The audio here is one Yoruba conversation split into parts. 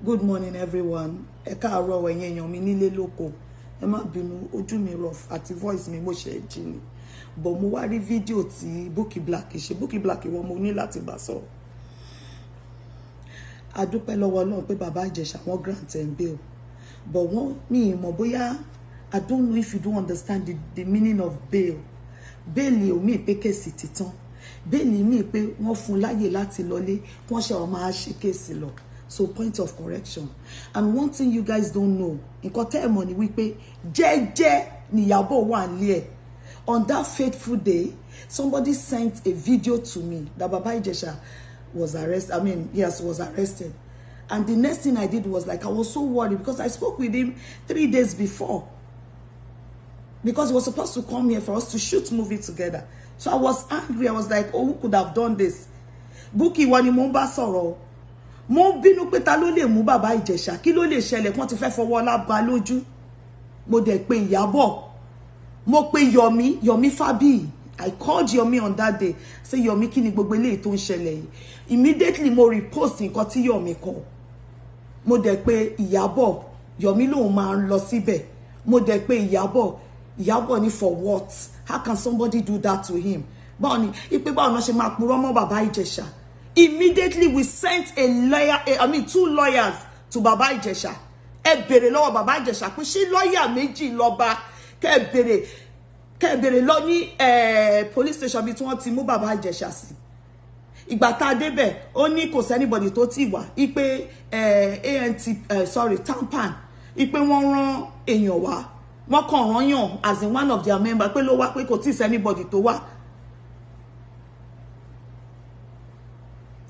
Good morning, everyone. Ẹ káàárọ̀ ẹ̀yin èèyàn mi nílé lóko. Ẹ má bínú, ojú mi rough àti voice mi mo ṣe jí ni. But mo wá rí fídíò tí Bukky Black ṣe. Bukky Black wọ́n mo ní láti bá sọ̀rọ̀. A dúpẹ́ lọ́wọ́ Ọlọ́run pé bàbá Ìjẹ̀ṣà wọ́n grant and bail. But wọ́n mi mọ̀ bóyá I don't know if you don't understand the meaning of bail. Bail ò mí pé kéèsì ti tán. Bail mi pé wọ́n fún láyè láti lọlé, wọ́n ṣe ó máa ṣe kéèsì lọ. So point of correction. And one thing you guys don't know, nǹkan tẹ́ ẹ mọ̀ ni wípé jẹ́jẹ́ ni Ìyábọ̀ wà nílé. On that fateful day, somebody sent a video to me that Baba Ìjẹ̀ṣà was arrested. Was arrested. And the next thing I did was like, I was so worried because I spoke with him 3 days before. Because he was supposed to come here for us to shoot movie together. So I was angry. I was like, oh, who could have done this? Bukky wa ni mo ń bá sọ̀rọ̀. Mo bínú pé ta ló lè mú Baba Ìjẹ̀ṣà, kí ló lè ṣẹlẹ̀ kàn ti fẹ́ fọwọ́ ọlá ba lójú. Mo dẹ̀ pé Ìyábọ̀. Mo pé Yomi Fabi. I called Yomi on that day. Say Yomi kí ni gbogbo eléyìí tó ń ṣẹlẹ̀ yìí. Immediately mo repost nǹkan tí Yomi kọ. Mo dẹ̀ pé Ìyábọ̀, Yomi lòun máa ń lọ síbẹ̀. Mo dẹ̀ pé Ìyábọ̀ ni for what? How can somebody do that to him? Báwo ni ipe báwo náà ṣe máa purọ́ mọ́ Baba Ìjẹ̀ṣà. Immediately we sent two lawyers to Baba Ìjẹ̀ṣà. Ẹ bèrè lọ́wọ́ Baba Ìjẹ̀ṣà pé ṣé lawyer méjì ló bá kẹ́ bèrè lọ ní police station bí tí wọ́n ti mú Baba Ìjẹ̀ṣà sí. Ìgbà tá débẹ̀ ó ní kò sí anybody tó ti wá ipe Tampan ipe wọ́n rán èèyàn wá. Wọ́n kàn rán yàn as in one of their members pé ló wá pé kò tí sí anybody tó wá.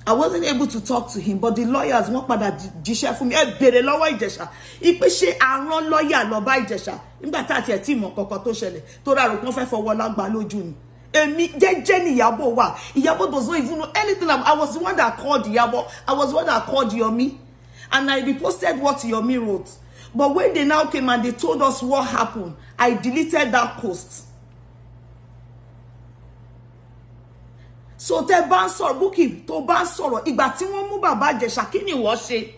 I wasn't able to talk to him, but the lawyers wọ́n padà jíṣẹ́ fún mi. Ẹ bèrè lọ́wọ́ Ìjẹ̀ṣà. Ipe ṣé àrán lawyer lọ bá Ìjẹ̀ṣà. Nígbà tá ti ẹ̀ tí mọ̀ kankan tó ṣẹlẹ̀. Tó rà rò pé wọ́n fẹ́ fọwọ́ lágbá lójú ni. Èmi jẹ́jẹ́ ni Ìyábọ̀ wà. Ìyábọ̀ does not even know anything. I was the one that called Ìyábọ̀. I was the one that called Yomi. And I reposted what Yomi wrote. But when they now came and they told us what happened, I deleted that post. So te bá ń sọ̀rọ̀ Bukky tó bá ń sọ̀rọ̀ ìgbà tí wọ́n mú Baba Ìjẹ̀ṣà kí ni ìwọ ṣe?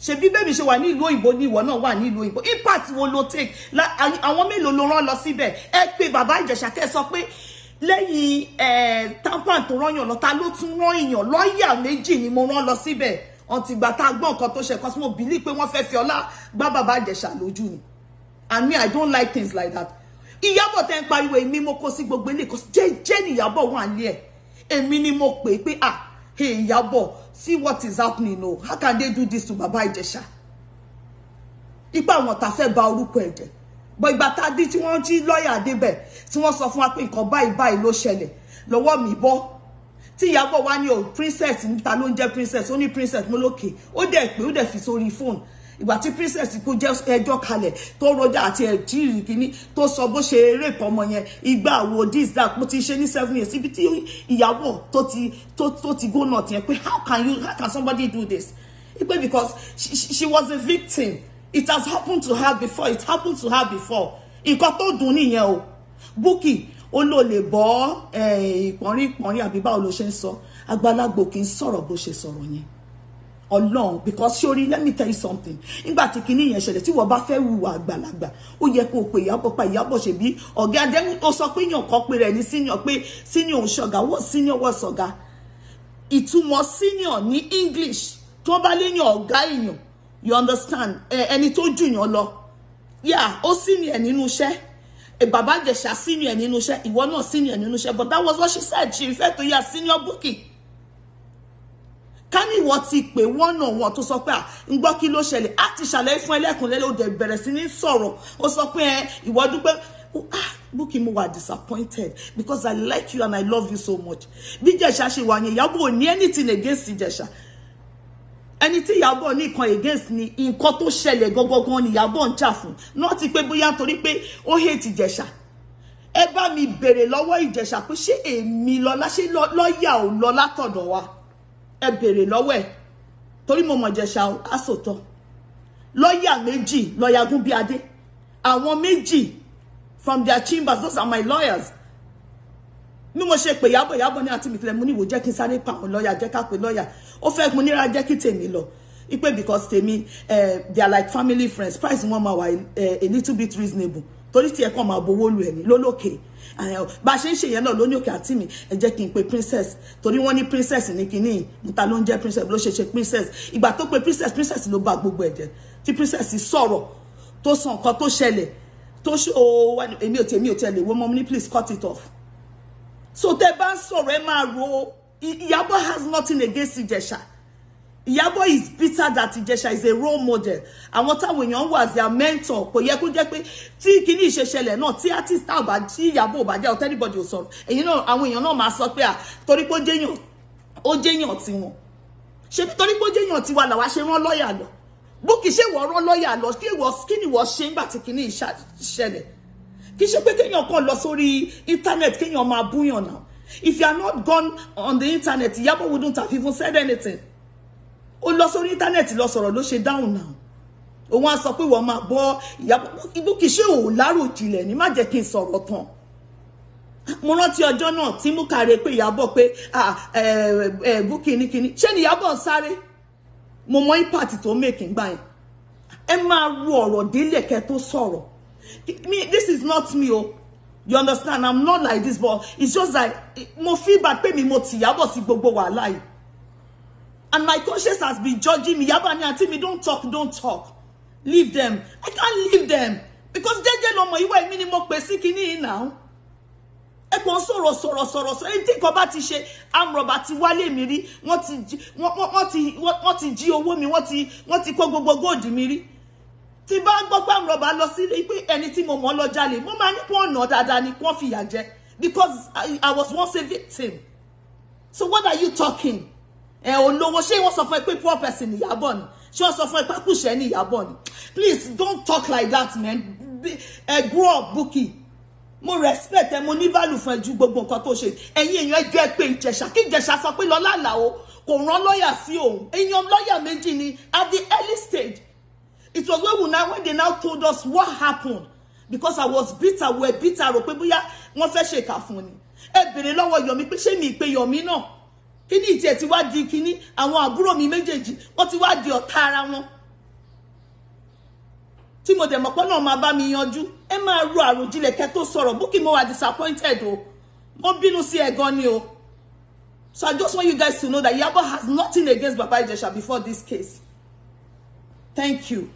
Ṣebí bẹ́ẹ̀ mi ṣe wà ní ìlú òyìnbó ni ìwọ náà wà ní ìlú òyìnbó. Impact wo ló take? Àwọn mélòó ló rán lọ síbẹ̀? Ẹ pé Baba Ìjẹ̀ṣà kẹ́ sọ pé lẹ́yìn Tampan tó rán yàn lọ ta ló tún rán èèyàn lọ́ọ̀yà méjì ni mo rán lọ síbẹ̀. Ọ̀ntì ìgbà tá gbọ́ nǹkan tó ṣe cause mo believe pé wọ́n fẹ́ fi ọlá gbá Baba Ìjẹ̀ṣà lójú ni. And me, I don't like things like that. Ìyábọ̀ tẹ́ ń pariwo èmi mo kó sí gbogbo ilé cause jẹ́jẹ́ ni Ìyábọ̀ wà ní ẹ̀. Èmi ni mo pè pé hey Ìyábọ̀, see what is happening o. How can they do this to Baba Ìjẹ̀ṣà? Ipa àwọn tá fẹ́ ba orúkọ ẹ̀ jẹ́. But ìgbà tá di tí wọ́n jí lawyer débẹ̀ tí wọ́n sọ fún wa pé nǹkan báyìí ló ṣẹlẹ̀. Lọ́wọ́ mi bọ́. Tí Ìyábọ̀ wá ní o princess níta ló ń jẹ́ princess, ó ní princess mo lókè. Ó dẹ̀ pé ó dẹ̀ fi sórí phone. Ìgbà tí princess kò jẹ́ ẹjọ́ kalẹ̀ tó rọjà àti ẹ̀jì kìíní tó sọ bó ṣe rape ọmọ yẹn ìgbà wo this that mo ti ṣe ní 7 years ibi tí Ìyábọ̀ tó ti go not yẹn pé how can somebody do this? Ipe because she was a victim. It has happened to her before. Nǹkan tó dùn nìyẹn o. Bukky ó lò lè bọ́ ìpọ́nrín àbí báwo ló ṣe ń sọ àgbàlagbò kì í sọ̀rọ̀ bó ṣe sọ̀rọ̀ yẹn. Ọlọ́run because surely let me tell you something. Nígbà tí kíní yẹn ṣẹlẹ̀ tí wọ́n bá fẹ́ hùwà àgbàlagbà ó yẹ kó pe Ìyábọ̀ pa Ìyábọ̀ ṣe bí ọ̀gá adẹ́mú ó sọ pé yàn kan pé rẹ̀ ní senior pé senior ṣọ̀gá wọ́n senior wọ́n ṣọ̀gá. Ìtumọ̀ senior ní English tó bá léyàn ọ̀gá èèyàn you understand ẹni tó jù yàn lọ. Yeah, ó senior nínú iṣẹ́. Baba Ìjẹ̀ṣà senior nínú iṣẹ́, ìwọ náà senior nínú iṣẹ́, but that was what she said. She referred to you as senior Bukky. Ká ní ìwọ ti pè wọ́n náà wọ́n tó sọ pé ń gbọ́ kí ló ṣẹlẹ̀ á ti ṣàlàyé fún ẹlẹ́kùnlẹ́lẹ́ ó dẹ̀ bẹ̀rẹ̀ sí ní sọ̀rọ̀ ó sọ pé ìwọ dúpẹ́ Bukky mo wà disappointed because I like you and I love you so much. Bí Ìjẹ̀ṣà ṣe wà yẹn Ìyábọ̀ ò ní anything against Ìjẹ̀ṣà. Ẹni tí Ìyábọ̀ ní nǹkan against ni nǹkan tó ṣẹlẹ̀ gangan ni Ìyábọ̀ ń jà fún. Náà ti pé bóyá torí pé ó hate Ìjẹ̀ṣà. Ẹ bá mi bèrè lọ́wọ́ Ìjẹ̀ṣà pé ṣé èmi lọ́lá ṣé lọ́ọ̀yà ò lọ látọ̀dọ̀ wa? Ẹ bèrè lọ́wọ́ ẹ̀ torí mo mọ̀ Ìjẹ̀ṣà asòtọ́. Lọ́ọ̀yà méjì lọ́ọ̀yà Gúnbíadé. Àwọn méjì from their chambers, those are my lawyers. Mi mo ṣe pé Ìyábọ̀ ní àti mi tẹ́lẹ̀ mo ní wò jẹ́ kí n sáré pa àwọn lawyer jẹ́ ká pé lawyer. Ó fẹ́ mo níra jẹ́ kí tèmi lọ. ipe because tèmi they are like family friends, price wọn máa wà a little bit reasonable torí tí ẹ kàn máa bowó lu ẹni lólókè bá ṣe ń ṣe yẹn náà lóní òkè àti mi ẹ jẹ́ kí n pe princess torí wọ́n ní princess ní kinní níta ló ń jẹ́ princess ló ṣe princess ìgbà tó pe princess ló bá gbogbo ẹ̀jẹ̀ tí princess sọ̀rọ̀ tó sọ nǹkan tó ṣẹlẹ̀ tó ṣe èmi ò tẹ̀lé wọ́n mọ́ ní please cut it off. So tẹ́ bá ń sọ̀rọ̀ ẹ máa ro Iyabo has nothing against Ijesha. Iyabo is bitter that Ijesha is a role model. Àwọn táwọn èèyàn wà as their mentor. Kò yẹ kó jẹ́ pé tí kíní ìṣẹ̀ṣẹlẹ̀ náà tí artist náà bá tí Iyabo bá jẹ́ anybody ò sọ̀rọ̀. Èyí náà àwọn èèyàn náà máa sọ pé torí pé ó jẹ́yàn tí wọn. Ṣé torí pé ó jẹ́yàn tí wa là wá ṣe rán lọ́ọ̀yà lọ. Bukky ṣé wọ́n rán lọ́ọ̀yà lọ kí ni wọ́n ṣe nígbà tí kíní ìṣẹ̀lẹ̀. Kì í ṣe pé kéèyàn kàn lọ sórí internet kéèyàn máa búyàn náà. If you are not gone on the internet, Iyabo wouldn't have even said anything. Ó lọ sórí internet lọ sọ̀rọ̀ ló ṣe down now. Ó wá sọ pé wọ́n máa bọ́ Iyabo Bukky ṣé ò láròjinlẹ̀ ní má jẹ́ kí n sọ̀rọ̀ tán. Mo rántí ọjọ́ náà tí mú kàre pé Iyabo pé Bukky ní kíní. Ṣé ni Iyabo sáré? Mo mọ impact tó make ngbà yẹn. Ẹ máa ro ọ̀rọ̀ délẹ̀ kẹ́ tó sọ̀rọ̀. This is not me o. You understand? I'm not like this, but it's just like mo feel bad pé mi mo ti Iyabo sí gbogbo wàhálà yìí. And my conscience has been judging me. Iyabo and auntie me don't talk. Leave them. I can't leave them because jeje lomo iwa emi ni mo pe sí kíní now. Ẹ kàn sọ̀rọ̀. Anything ko bá ti ṣe amroba ti wálé mi rí. Wọ́n ti jí owó mi. Wọ́n ti kó gbogbo gold mi rí. Tí bá gbọ́ pé amroba lọ sí pé ẹni tí mo mọ̀ lọ jalè mo máa ní kó ọ̀nà dáadáa ni kó fìyà jẹ because I was once a victim. So what are you talking? Olówó ṣé wọ́n sọ fún ẹ pé poor person ni Iyabo ni? Ṣé wọ́n sọ fún ẹ pé kùṣẹ́ ni Iyabo ni? Please don't talk like that, man. Grow up, Bukky. Mo respect ẹ, mo ní value fún ẹ ju gbogbo nǹkan tó ṣe. Ẹ̀yin èèyàn ẹ jẹ́ pé Ìjẹ̀ṣà kí Ìjẹ̀ṣà sọ pé Lọlá Àlàó kò rán lọ́yà sí òun. Èèyàn lọ́yà méjì ni at the early stage. It was when they now told us what happened because I was bitter. We're bitter. Rò pé bóyá wọ́n fẹ́ ṣe ìkà fún ni. Ẹ bèrè lọ́wọ́ Yomi pé ṣé mi ìpè Yomi náà. Kíní ìtì ẹ̀ ti wá di kíní àwọn àbúrò mi méjèèjì wọ́n ti wá di ọ̀tá ara wọn. Tí mo dẹ̀ mọ̀ pé náà máa bá mi yanjú. Ẹ máa ro àròjinlẹ̀ kẹ́ tó sọ̀rọ̀. Bukky mo wà disappointed o. Mo bínú sí ẹ gan ni o. So I just want you guys to know that Iyabo has nothing against Baba Ijesha before this case. Thank you.